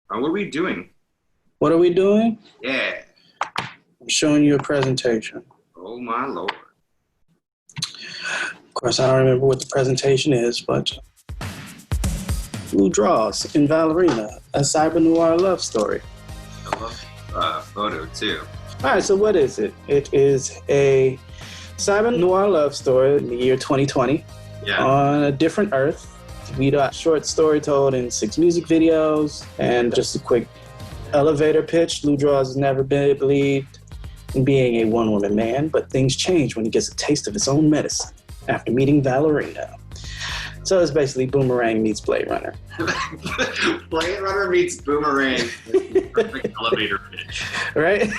What are we doing? What are we doing? Yeah. I'm showing you a presentation. Oh my lord. Of course, I don't remember what the presentation is, but LouDraws in Vallerina, a cyber noir love story. I love photo too. All right, so what is it? It is a cyber noir love story in the year 2020 on a different Earth. We got a short story told in 6 music videos, and just a quick elevator pitch. LouDraws has never been believed in being a one-woman man, but things change when he gets a taste of his own medicine after meeting Vallerina. So it's basically Boomerang meets Blade Runner. Blade Runner meets Boomerang. Perfect elevator pitch. Right?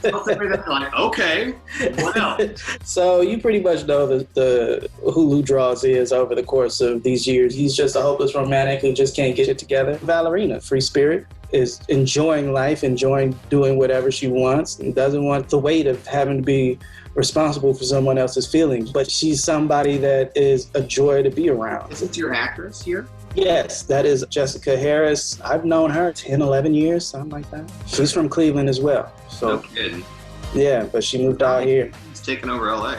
Like, okay, what else? So you pretty much know who LouDraws is over the course of these years. He's just a hopeless romantic who just can't get it together. Vallerina, free spirit, is enjoying life, enjoying doing whatever she wants, and doesn't want the weight of having to be responsible for someone else's feelings. But she's somebody that is a joy to be around. Isn't your actress here? Yes, that is Jessica Harris. I've known her 10, 11 years, something like that. She's from Cleveland as well. So, no kidding. Yeah, but she moved out here. He's taking over LA.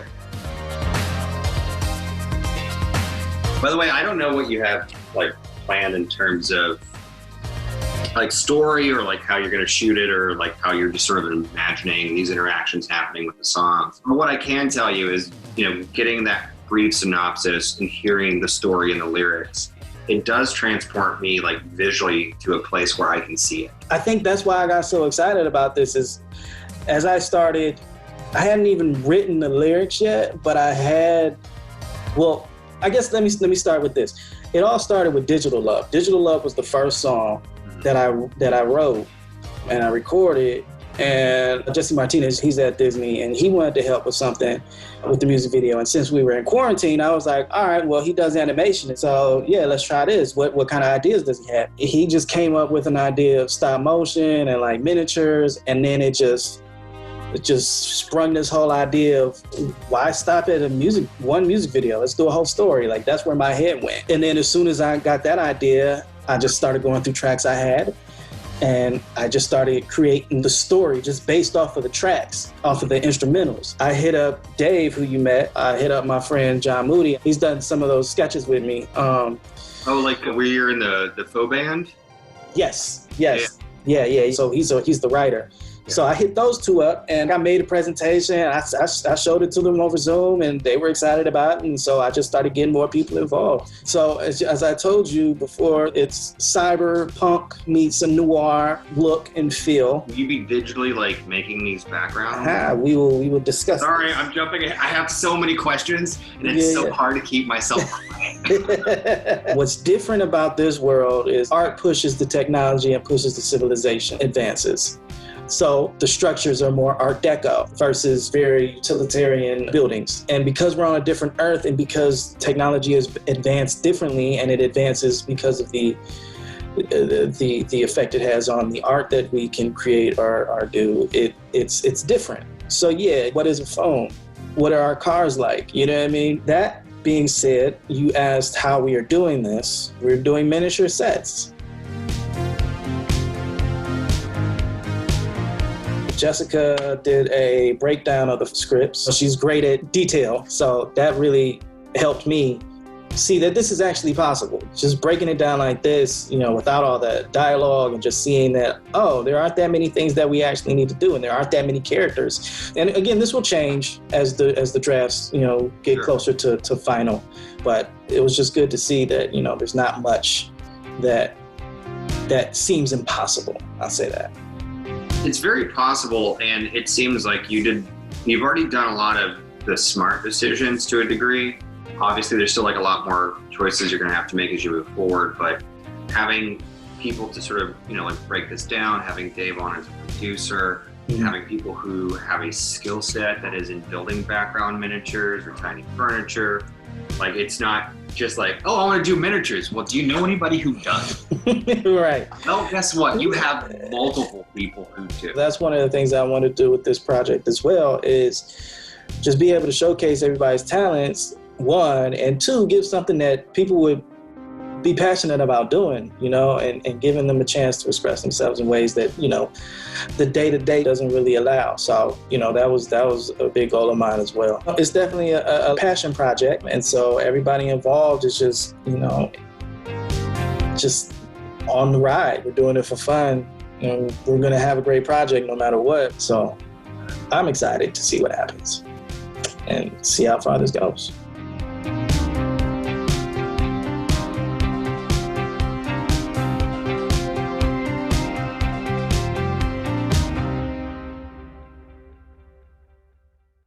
By the way, I don't know what you have like planned in terms of like story or like how you're going to shoot it or like how you're just sort of imagining these interactions happening with the songs. But what I can tell you is, getting that brief synopsis and hearing the story and the lyrics, it does transport me like visually to a place where I can see it. I think that's why I got so excited about this is as I started, I hadn't even written the lyrics yet, but I had, I guess let me start with this. It all started with Digital Love. Digital Love was the first song that I wrote and I recorded, and Jesse Martinez, he's at Disney, and he wanted to help with something with the music video. And since we were in quarantine, I was like, all right, well, he does animation, so yeah, let's try this. What kind of ideas does he have? He just came up with an idea of stop motion and like miniatures, and then it just sprung this whole idea of why stop at one music video? Let's do a whole story. Like, that's where my head went. And then as soon as I got that idea, I just started going through tracks I had, and I just started creating the story just based off of the tracks, off of the instrumentals. I hit up Dave, who you met. I hit up my friend John Moody. He's done some of those sketches with me. Like where you're in the faux band? Yes. Yeah. So he's the writer. So I hit those two up, and I made a presentation. I showed it to them over Zoom, and they were excited about it. And so I just started getting more people involved. So as I told you before, it's cyberpunk meets a noir look and feel. Will you be digitally like making these backgrounds? We will discuss. Sorry, I'm jumping ahead. I have so many questions, and it's so hard to keep myself quiet. What's different about this world is art pushes the technology and pushes the civilization advances. So the structures are more Art Deco versus very utilitarian buildings. And because we're on a different Earth, and because technology is advanced differently, and it advances because of the effect it has on the art that we can create or do, it's different. So yeah, what is a phone? What are our cars like? You know what I mean? That being said, you asked how we are doing this. We're doing miniature sets. Jessica did a breakdown of the scripts. So she's great at detail, so that really helped me see that this is actually possible. Just breaking it down like this, without all that dialogue, and just seeing that, there aren't that many things that we actually need to do, and there aren't that many characters. And again, this will change as the drafts, get closer to final. But it was just good to see that, there's not much that seems impossible. I'll say that. It's very possible, and it seems like you've already done a lot of the smart decisions to a degree. Obviously, there's still like a lot more choices you're going to have to make as you move forward, but having people to sort of, like break this down, having Dave on as a producer, having people who have a skill set that is in building background miniatures or tiny furniture. Like, it's not just like, I want to do miniatures. Well, do you know anybody who does? Right. Well, guess what? You have multiple people who do. That's one of the things I want to do with this project as well, is just be able to showcase everybody's talents, one, and two, give something that people would be passionate about doing, and giving them a chance to express themselves in ways that, the day-to-day doesn't really allow. So, that was a big goal of mine as well. It's definitely a passion project. And so everybody involved is just, just on the ride. We're doing it for fun. We're going to have a great project no matter what. So I'm excited to see what happens and see how far this goes.